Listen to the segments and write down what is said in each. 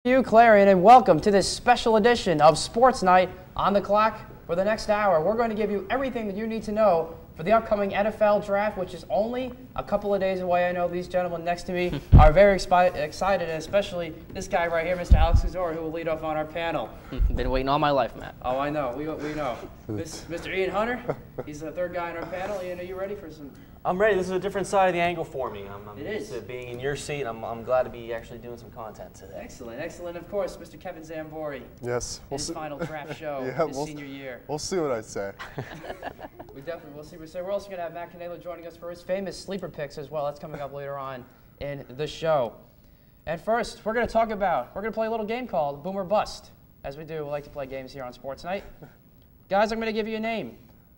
You, Clarion, and welcome to this special edition of Sports Night. On the clock for the next hour, we're going to give you everything that you need to know for the upcoming NFL Draft, which is only a couple of days away. I know these gentlemen next to me are very excited, and especially this guy right here, Mr. Alex Kozora, who will lead off on our panel. Been waiting all my life, Matt. Oh, I know. We know. Mr. Ian Hunter, he's the third guy in our panel. Ian, are you ready for some? I'm ready. This is a different side of the angle for me. I'm It used is. to being in your seat. I'm glad to be actually doing some content today. Excellent, excellent. Of course, Mr. Kevin Zambori. Yes. His final draft show, Yeah, his senior year. We'll see what I say. We definitely will see. We're also going to have Matt Canelo joining us for his famous sleeper picks as well. That's coming up later on in the show. And first, we're going to play a little game called Boom or Bust. As we do, we like to play games here on Sports Night. Guys, I'm going to give you a name.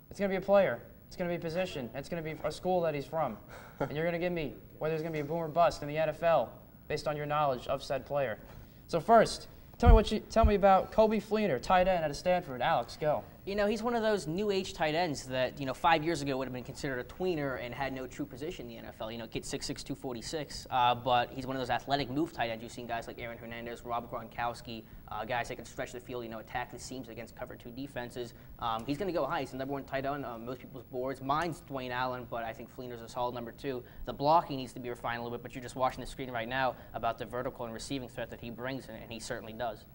It's going to be a player. It's going to be a position. And it's going to be a school that he's from. And you're going to give me whether there's going to be a boom or bust in the NFL based on your knowledge of said player. So first, tell me about Coby Fleener, tight end out of Stanford. Alex, go. You know, he's one of those new age tight ends that, 5 years ago would have been considered a tweener and had no true position in the NFL. Kid 6'6", 246. But he's one of those athletic move tight ends. You've seen guys like Aaron Hernandez, Rob Gronkowski, guys that can stretch the field, attack the seams against cover 2 defenses. He's going to go high. He's the #1 tight end on most people's boards. Mine's Dwayne Allen, but I think Fleener's a solid #2. The blocking needs to be refined a little bit, but you're just watching the screen right now about the vertical and receiving threat that he brings, and he certainly does.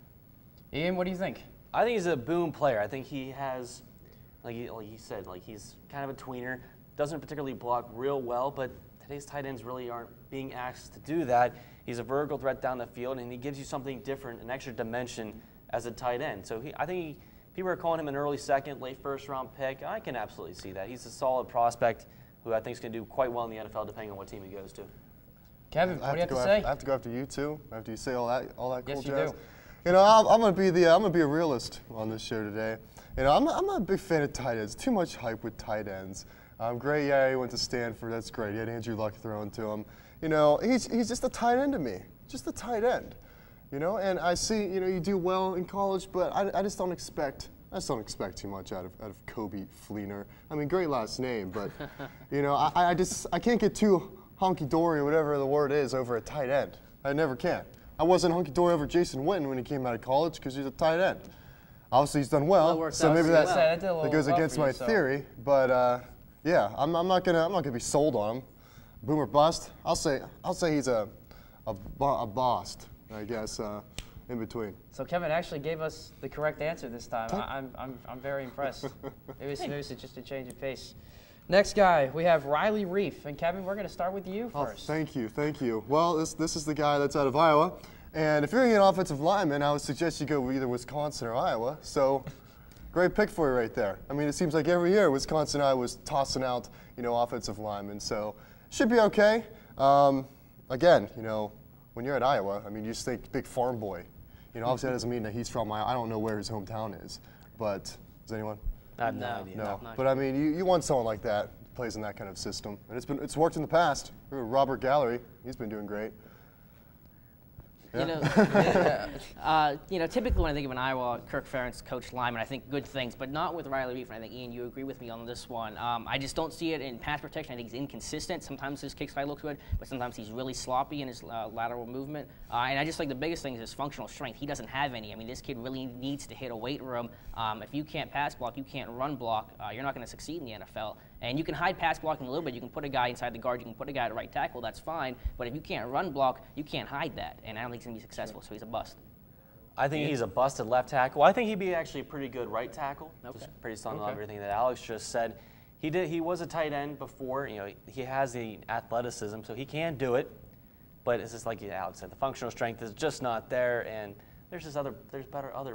Ian, what do you think? I think he's a boom player. I think he has, like he said, he's kind of a tweener. Doesn't particularly block real well, but today's tight ends really aren't being asked to do that. He's a vertical threat down the field, and he gives you something different, an extra dimension as a tight end. So I think people are calling him an early second, late first-round pick. I can absolutely see that. He's a solid prospect who I think is going to do quite well in the NFL, depending on what team he goes to. Kevin, what do you have to say? I have to go after you too. After you say all that cool Yes, you jazz. do. I'm gonna be a realist on this show today. I'm not a big fan of tight ends. Too much hype with tight ends. Great, yeah, he went to Stanford. That's great. He had Andrew Luck thrown to him. He's just a tight end to me. Just a tight end. And I see, you do well in college, but I just don't expect too much out of Coby Fleener. I mean, great last name, but I can't get too honky-dory or whatever the word is over a tight end. I never can. I wasn't hunky-dory over Jason Witten when he came out of college because he's a tight end. Obviously, he's done well, so maybe that goes against my theory. But yeah, I'm not gonna be sold on him. Boom or bust? I'll say he's a bust, I guess, in between. So Kevin actually gave us the correct answer this time. I'm very impressed. Maybe it's just a change of pace. Next guy, we have Riley Reiff. And Kevin, we're going to start with you first. Oh, thank you. Well, this is the guy that's out of Iowa. And if you're going to get an offensive lineman, I would suggest you go with either Wisconsin or Iowa. So, great pick for you right there. I mean, it seems like every year Wisconsin and Iowa was tossing out, offensive linemen. So, should be okay. Again, when you're at Iowa, I mean, you just think big farm boy. Obviously that doesn't mean that he's from Iowa. I don't know where his hometown is. But, does anyone? I have no idea. No, but I mean, you want someone like that who plays in that kind of system, and it's worked in the past. Robert Gallery, he's been doing great. Yeah. Typically when I think of an Iowa, Kirk Ferentz coached lineman, I think good things, but not with Riley Reiff. And I think, Ian, you agree with me on this one. I just don't see it in pass protection. I think he's inconsistent. Sometimes his kick slide looks good, but sometimes he's really sloppy in his lateral movement. And I just like the biggest thing is his functional strength. He doesn't have any. I mean, this kid really needs to hit a weight room. If you can't pass block, you can't run block, you're not going to succeed in the NFL. And you can hide pass blocking a little bit. You can put a guy inside the guard. You can put a guy at right tackle. That's fine. But if you can't run block, you can't hide that. And I don't think he's going to be successful, so he's a bust. I think he's a busted left tackle. I think he'd be actually a pretty good right tackle. Okay. Just based on everything that Alex just said. He was a tight end before. He has the athleticism, so he can do it. But it's just like Alex said, the functional strength is just not there. And there's other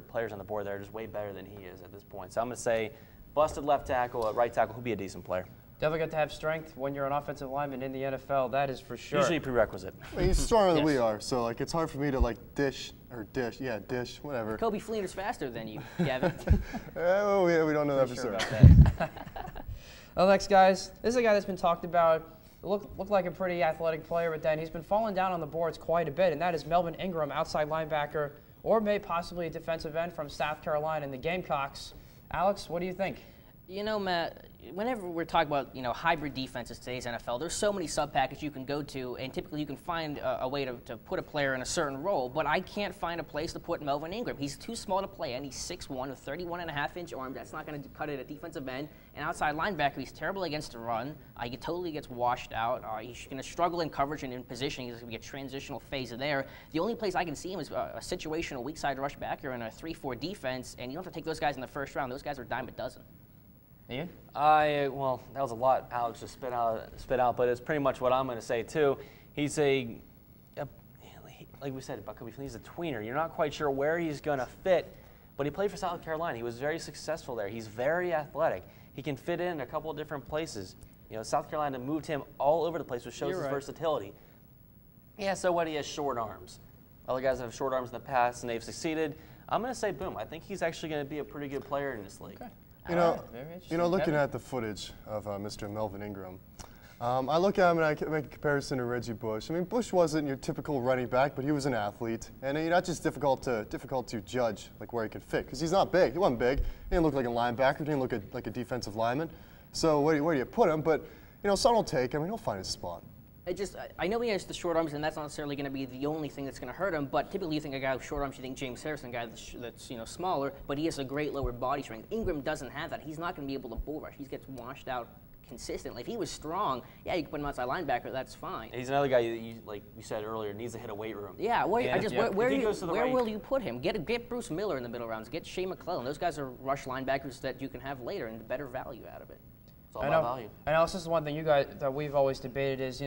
players on the board that are just way better than he is at this point. So I'm going to say busted left tackle, right tackle, who'll be a decent player. Definitely got to have strength when you're an offensive lineman in the NFL. That is for sure. Usually a prerequisite. Well, he's stronger than we are, so it's hard for me to dish, whatever. Coby Fleener's faster than you, Gavin. Oh yeah, we don't know that for Sure sure. about that. Well, next, guys, this is a guy that's been talked about. Looked like a pretty athletic player, but then he's been falling down on the boards quite a bit, and that is Melvin Ingram, outside linebacker, or possibly a defensive end from South Carolina in the Gamecocks. Alex, what do you think? You know, Matt, whenever we're talking about, hybrid defenses in today's NFL, there's so many sub-packages you can go to, and typically you can find a way to put a player in a certain role, but I can't find a place to put Melvin Ingram. He's too small to play, and he's 6'1", with 31.5-inch arm. That's not going to cut it at defensive end. And outside linebacker, he's terrible against the run. He totally gets washed out. He's going to struggle in coverage and in positioning. There's going to be a transitional phase there. The only place I can see him is a situational weak side rush backer in a 3-4 defense, and you don't have to take those guys in the first round. Those guys are a dime a dozen. Ian? Well, that was a lot Alex just spit out, but it's pretty much what I'm going to say too. He's like we said about Kobe, he's a tweener. You're not quite sure where he's going to fit, but he played for South Carolina. He was very successful there. He's very athletic. He can fit in a couple of different places. South Carolina moved him all over the place, which shows his versatility. Yeah, so what? He has short arms. Other guys have short arms in the past, and they've succeeded. I'm going to say, boom. I think he's actually going to be a pretty good player in this league. Okay. Looking at the footage of Mr. Melvin Ingram, I look at him and I make a comparison to Reggie Bush. I mean, Bush wasn't your typical running back, but he was an athlete, and not just difficult to judge like where he could fit because he's not big. He wasn't big. He didn't look like a linebacker. He didn't look like a defensive lineman. So where do you put him? But some will take him. He'll find his spot. I know he has the short arms, and that's not necessarily going to be the only thing that's going to hurt him, but typically you think a guy with short arms, you think James Harrison, a guy that's smaller, but he has a great lower body strength. Ingram doesn't have that. He's not going to be able to bull rush. He gets washed out consistently. If he was strong, yeah, you can put him outside linebacker, that's fine. He's another guy that like you said earlier, needs to hit a weight room. Yeah, where will you put him? Get Bruce Miller in the middle rounds. Get Shea McClellan. Those guys are rush linebackers that you can have later and better value out of it. It's all about value. I know this is one thing that we've always debated is,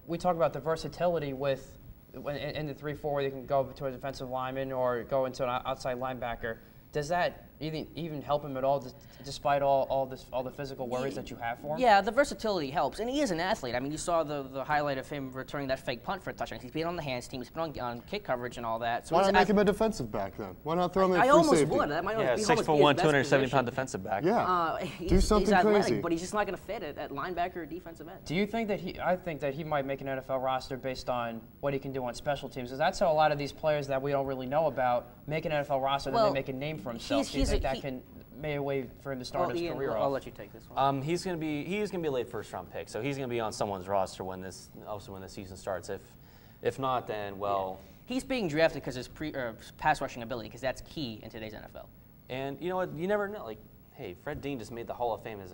we talk about the versatility in the 3-4 where you can go to a defensive lineman or go into an outside linebacker. Does that even help him at all, despite all the physical worries that you have for him? Yeah, the versatility helps, and he is an athlete. I mean, you saw the highlight of him returning that fake punt for a touchdown. He's been on the hands team. He's been on kick coverage and all that. So why not make him a defensive back then? Why not throw him in free safety? I almost would. That might yeah, 6'1", 270-pound defensive back. Yeah, do something he's athletic, crazy. But he's just not going to fit at linebacker or defensive end. Do you think that I think that he might make an NFL roster based on what he can do on special teams? Because that's how a lot of these players that we don't really know about make an NFL roster, then they make a name for himself. Do you think that can make a way for him to start his career off? I'll let you take this one. He's going to be a late first-round pick, so he's going to be on someone's roster when the season starts. If not, then well. Yeah. He's being drafted because his pass rushing ability, because that's key in today's NFL. And you know what? You never know. Like, hey, Fred Dean just made the Hall of Fame as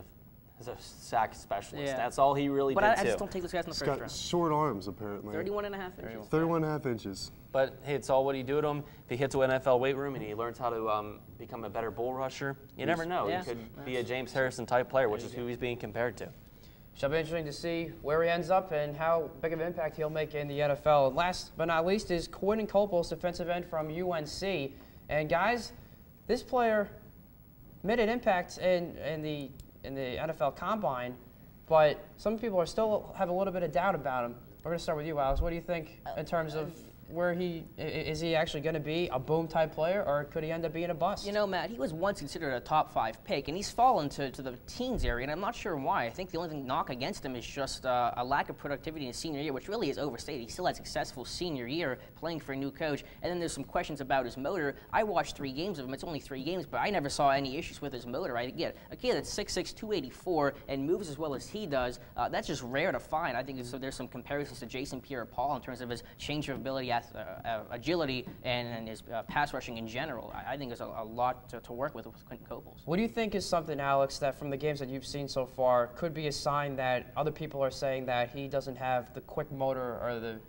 a sack specialist. Yeah. That's all he really did, But I just don't take those guys in the first round. Short arms, apparently. 31.5 inches. 31.5 inches. But hey, it's all what you do to him. If he hits an NFL weight room and he learns how to become a better bull rusher, you never know. Yeah. He could be a James Harrison type player, which is who he's being compared to. Shall be interesting to see where he ends up and how big of an impact he'll make in the NFL. And last but not least is Quentin Coples, defensive end from UNC. And guys, this player made an impact in the NFL Combine, but some people still have a little bit of doubt about him. We're going to start with you, Alex. What do you think in terms of where is he actually going to be a boom type player, or could he end up being a bust? You know, Matt, he was once considered a top 5 pick, and he's fallen to the teens area, and I'm not sure why. I think the only thing knock against him is just a lack of productivity in his senior year, which really is overstated. He still had a successful senior year playing for a new coach, and then there's some questions about his motor. I watched 3 games of him. It's only 3 games, but I never saw any issues with his motor. I get a kid that's 6'6", 284, and moves as well as he does. That's just rare to find. I think there's some comparisons to Jason Pierre-Paul in terms of his change of ability, agility, and his pass rushing in general. I think there's a lot to work with Quentin Coples. What do you think is something, Alex, that from the games that you've seen so far could be a sign that other people are saying that he doesn't have the quick motor or the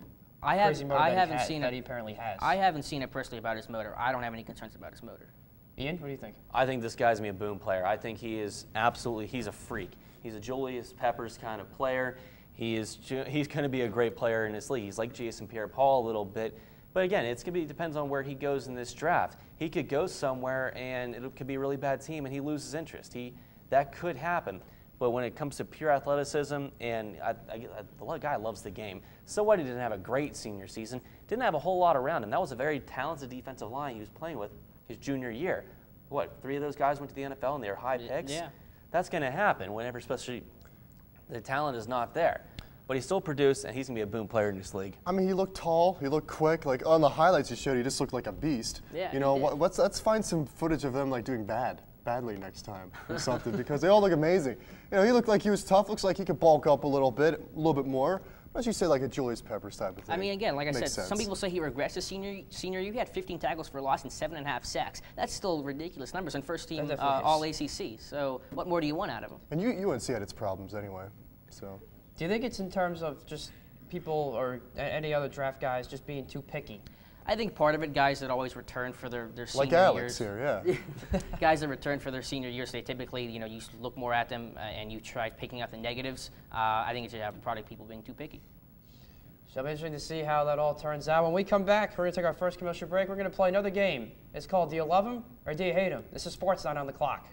crazy motor that he apparently has? I haven't seen it personally about his motor. I don't have any concerns about his motor. Ian, what do you think? I think this guy's going to be a boom player. I think he's a freak. He's a Julius Peppers kind of player. He's going to be a great player in this league. He's like Jason Pierre-Paul a little bit. But again, it depends on where he goes in this draft. He could go somewhere and it could be a really bad team and he loses interest. That could happen. But when it comes to pure athleticism, and the guy loves the game. So what? He didn't have a great senior season. Didn't have a whole lot around him. That was a very talented defensive line he was playing with his junior year. What, 3 of those guys went to the NFL and they were high picks? Yeah. That's going to happen whenever, especially, the talent is not there. But he still produced, and he's going to be a boom player in this league. I mean, he looked tall. He looked quick. Like, on the highlights you showed, he just looked like a beast. Yeah, you know, let's find some footage of him, like, doing bad. badly next time or something because they all look amazing. You know, he looked like he was tough. Looks like he could bulk up a little bit more. Why don't you say like a Julius Peppers type of thing? I mean, again, like I said, sense. some people say he regrets his senior year. He had 15 tackles for loss and 7.5 sacks. That's still ridiculous numbers and first team All ACC. So what more do you want out of him? And UNC had its problems anyway. So. Do you think it's in terms of just people or any other draft guys just being too picky? I think part of it, guys that always return for their senior like Alex years. here, yeah. Guys that return for their senior years, they typically, you know, you look more at them and you try picking out the negatives. I think it's a product of people being too picky. So it'll be interesting to see how that all turns out. When we come back, we're going to take our first commercial break. We're going to play another game. It's called Do You Love Him or Do You Hate Him? This is Sports Night on the clock.